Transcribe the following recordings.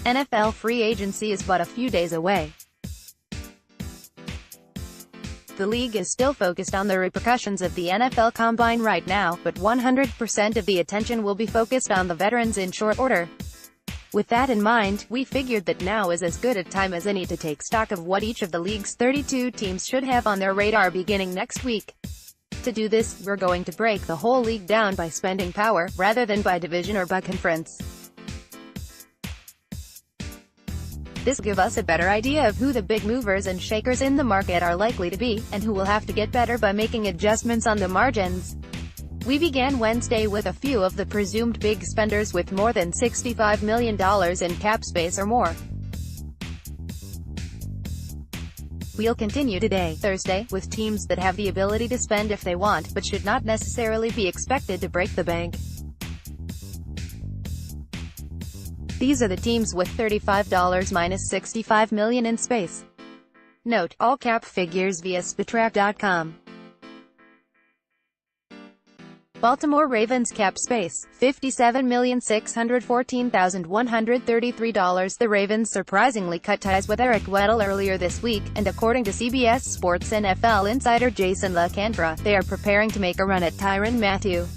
NFL free agency is but a few days away. The league is still focused on the repercussions of the NFL Combine right now, but 100% of the attention will be focused on the veterans in short order. With that in mind, we figured that now is as good a time as any to take stock of what each of the league's 32 teams should have on their radar beginning next week. To do this, we're going to break the whole league down by spending power, rather than by division or by conference. This will give us a better idea of who the big movers and shakers in the market are likely to be, and who will have to get better by making adjustments on the margins. We began Wednesday with a few of the presumed big spenders with more than $65 million in cap space or more. We'll continue today, Thursday, with teams that have the ability to spend if they want, but should not necessarily be expected to break the bank. These are the teams with $35 minus $65 million in space. Note, all cap figures via Spotrac.com. Baltimore Ravens cap space, $57,614,133. The Ravens surprisingly cut ties with Eric Weddle earlier this week, and according to CBS Sports NFL insider Jason LaCanfora, they are preparing to make a run at Tyrann Mathieu.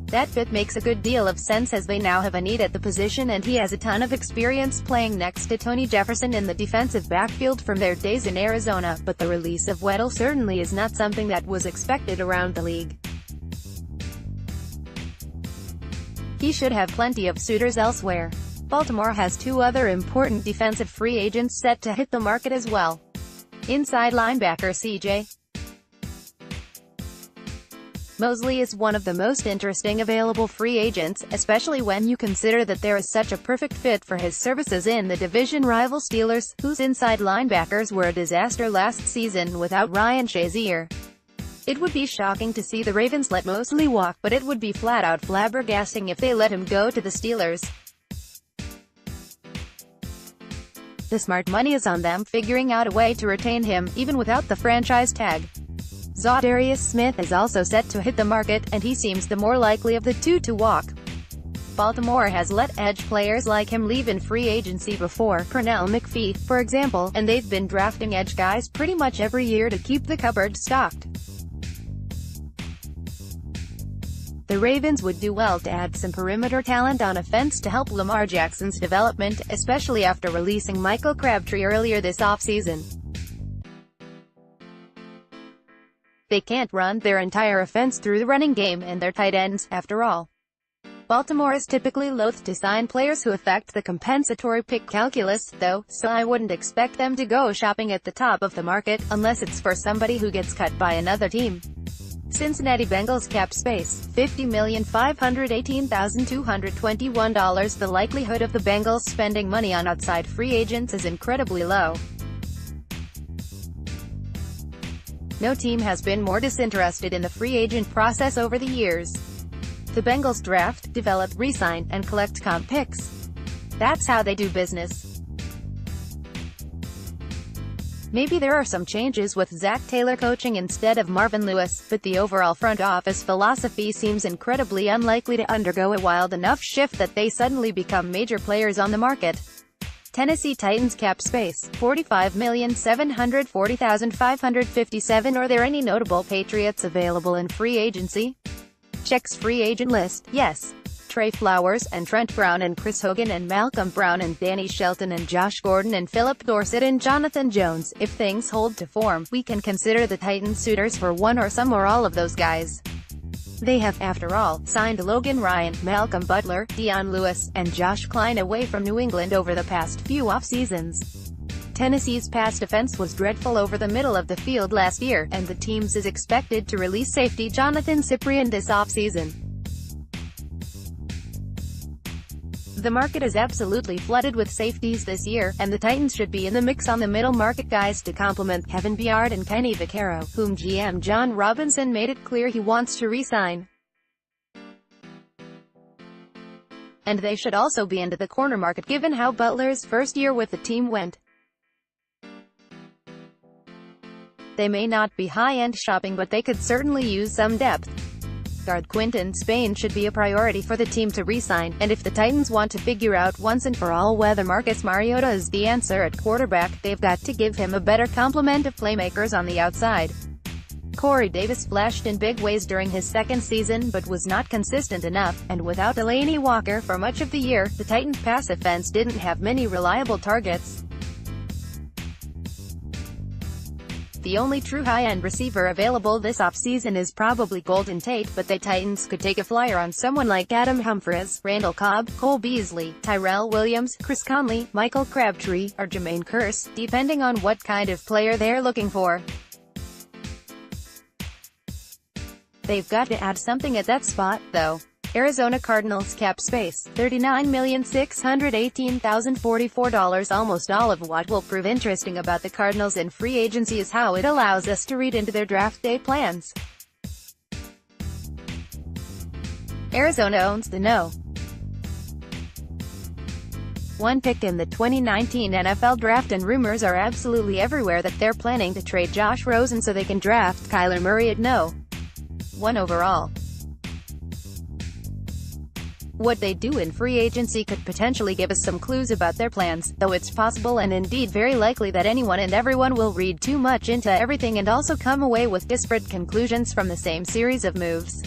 That fit makes a good deal of sense as they now have a need at the position and he has a ton of experience playing next to Tony Jefferson in the defensive backfield from their days in Arizona, but the release of Weddle certainly is not something that was expected around the league. He should have plenty of suitors elsewhere. Baltimore has two other important defensive free agents set to hit the market as well. Inside linebacker C.J. Mosley is one of the most interesting available free agents, especially when you consider that there is such a perfect fit for his services in the division rival Steelers, whose inside linebackers were a disaster last season without Ryan Shazier. It would be shocking to see the Ravens let Mosley walk, but it would be flat-out flabbergasting if they let him go to the Steelers. The smart money is on them figuring out a way to retain him, even without the franchise tag. Zadarius Smith is also set to hit the market, and he seems the more likely of the two to walk. Baltimore has let edge players like him leave in free agency before, Pernell McPhee, for example, and they've been drafting edge guys pretty much every year to keep the cupboard stocked. The Ravens would do well to add some perimeter talent on offense to help Lamar Jackson's development, especially after releasing Michael Crabtree earlier this offseason. They can't run their entire offense through the running game and their tight ends, after all. Baltimore is typically loath to sign players who affect the compensatory pick calculus, though, so I wouldn't expect them to go shopping at the top of the market, unless it's for somebody who gets cut by another team. Cincinnati Bengals cap space, $50,518,221. The likelihood of the Bengals spending money on outside free agents is incredibly low. No team has been more disinterested in the free agent process over the years. The Bengals draft, develop, re-sign, and collect comp picks. That's how they do business. Maybe there are some changes with Zach Taylor coaching instead of Marvin Lewis, but the overall front office philosophy seems incredibly unlikely to undergo a wild enough shift that they suddenly become major players on the market. Tennessee Titans cap space, $45,740,557. Are there any notable Patriots available in free agency? Checks free agent list, yes. Trey Flowers, and Trent Brown and Chris Hogan and Malcolm Brown and Danny Shelton and Josh Gordon and Philip Dorsett and Jonathan Jones. If things hold to form, we can consider the Titans suitors for one or some or all of those guys. They have, after all, signed Logan Ryan, Malcolm Butler, Dion Lewis, and Josh Kline away from New England over the past few off-seasons. Tennessee's pass defense was dreadful over the middle of the field last year, and the teams is expected to release safety Jonathan Cyprien this offseason. The market is absolutely flooded with safeties this year, and the Titans should be in the mix on the middle market guys to complement Kevin Byard and Kenny Vaccaro, whom GM John Robinson made it clear he wants to re-sign. And they should also be into the corner market given how Butler's first year with the team went. They may not be high-end shopping, but they could certainly use some depth. guard Quinton Spain should be a priority for the team to re-sign, and if the Titans want to figure out once and for all whether Marcus Mariota is the answer at quarterback, they've got to give him a better complement of playmakers on the outside. Corey Davis flashed in big ways during his second season but was not consistent enough, and without Delanie Walker for much of the year, the Titans' pass offense didn't have many reliable targets. The only true high-end receiver available this offseason is probably Golden Tate, but the Titans could take a flyer on someone like Adam Humphries, Randall Cobb, Cole Beasley, Tyrell Williams, Chris Conley, Michael Crabtree, or Jermaine Kearse, depending on what kind of player they're looking for. They've got to add something at that spot, though. Arizona Cardinals cap space, $39,618,044. Almost all of what will prove interesting about the Cardinals in free agency is how it allows us to read into their draft day plans. Arizona owns the no. 1 pick in the 2019 NFL Draft, and rumors are absolutely everywhere that they're planning to trade Josh Rosen so they can draft Kyler Murray at no. 1 overall. What they do in free agency could potentially give us some clues about their plans, though it's possible and indeed very likely that anyone and everyone will read too much into everything and also come away with disparate conclusions from the same series of moves.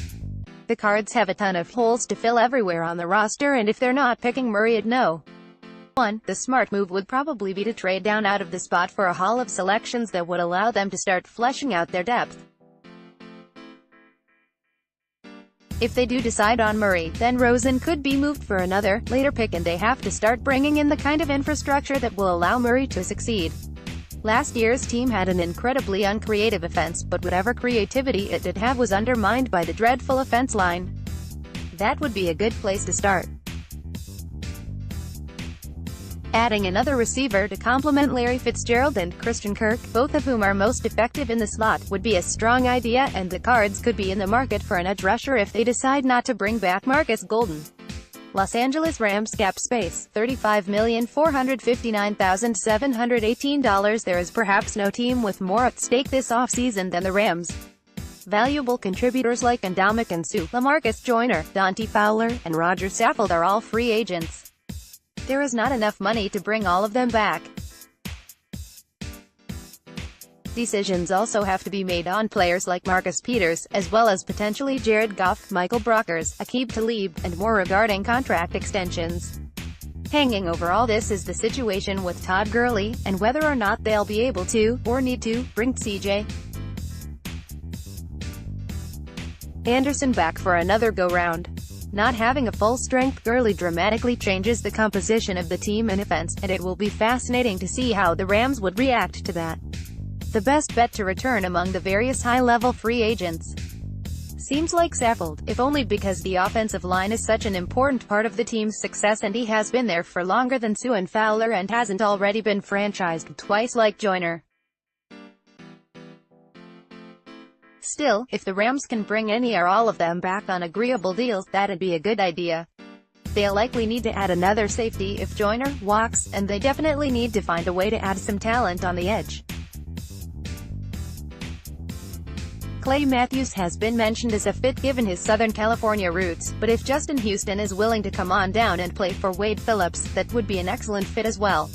The Cards have a ton of holes to fill everywhere on the roster, and if they're not picking Murray at no. 1, the smart move would probably be to trade down out of the spot for a haul of selections that would allow them to start fleshing out their depth. If they do decide on Murray, then Rosen could be moved for another, later pick, and they have to start bringing in the kind of infrastructure that will allow Murray to succeed. Last year's team had an incredibly uncreative offense, but whatever creativity it did have was undermined by the dreadful offense line. That would be a good place to start. Adding another receiver to complement Larry Fitzgerald and Christian Kirk, both of whom are most effective in the slot, would be a strong idea, and the Cards could be in the market for an edge rusher if they decide not to bring back Marcus Golden. Los Angeles Rams cap space, $35,459,718. There is perhaps no team with more at stake this offseason than the Rams. Valuable contributors like Ndamukong Suh, LaMarcus Joyner, Dante Fowler, and Roger Saffold are all free agents. There is not enough money to bring all of them back. Decisions also have to be made on players like Marcus Peters, as well as potentially Jared Goff, Michael Brockers, Aqib Talib, and more regarding contract extensions. Hanging over all this is the situation with Todd Gurley, and whether or not they'll be able to, or need to, bring C.J. Anderson back for another go-round. Not having a full-strength Gurley dramatically changes the composition of the team and offense, and it will be fascinating to see how the Rams would react to that. The best bet to return among the various high-level free agents seems like Saffold, if only because the offensive line is such an important part of the team's success and he has been there for longer than Suh and Fowler and hasn't already been franchised twice like Joyner. Still, if the Rams can bring any or all of them back on agreeable deals, that'd be a good idea. They'll likely need to add another safety if Joyner walks, and they definitely need to find a way to add some talent on the edge. Clay Matthews has been mentioned as a fit given his Southern California roots, but if Justin Houston is willing to come on down and play for Wade Phillips, that would be an excellent fit as well.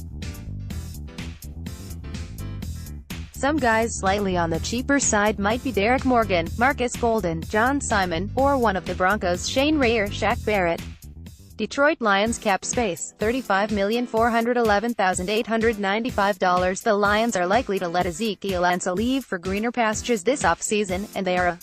Some guys slightly on the cheaper side might be Derek Morgan, Marcus Golden, John Simon, or one of the Broncos' Shane Ray or Shaq Barrett. Detroit Lions cap space, $35,411,895. The Lions are likely to let Ezekiel Ansah leave for greener pastures this offseason, and they are a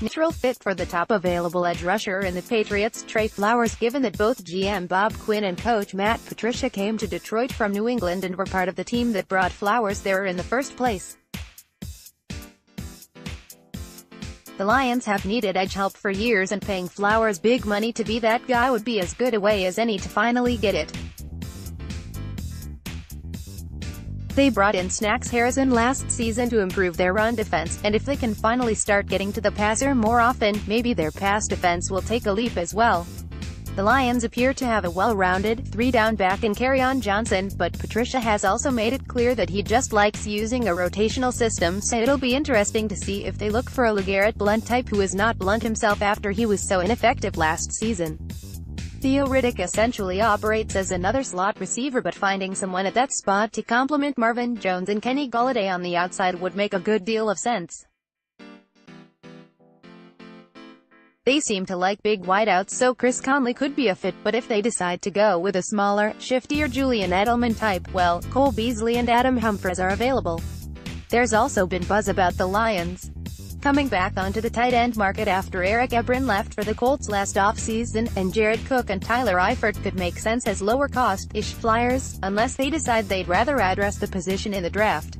natural fit for the top available edge rusher in the Patriots, Trey Flowers, given that both GM Bob Quinn and coach Matt Patricia came to Detroit from New England and were part of the team that brought Flowers there in the first place. The Lions have needed edge help for years, and paying Flowers big money to be that guy would be as good a way as any to finally get it. They brought in Snacks Harrison last season to improve their run defense, and if they can finally start getting to the passer more often, maybe their pass defense will take a leap as well. The Lions appear to have a well-rounded, three-down back in Kerryon Johnson, but Patricia has also made it clear that he just likes using a rotational system, so it'll be interesting to see if they look for a LeGarrette Blount type who is not Blount himself after he was so ineffective last season. Theo Riddick essentially operates as another slot receiver, but finding someone at that spot to complement Marvin Jones and Kenny Golladay on the outside would make a good deal of sense. They seem to like big wideouts, so Chris Conley could be a fit, but if they decide to go with a smaller, shiftier Julian Edelman type, well, Cole Beasley and Adam Humphries are available. There's also been buzz about the Lions coming back onto the tight end market after Eric Ebron left for the Colts last offseason, and Jared Cook and Tyler Eifert could make sense as lower-cost-ish flyers, unless they decide they'd rather address the position in the draft.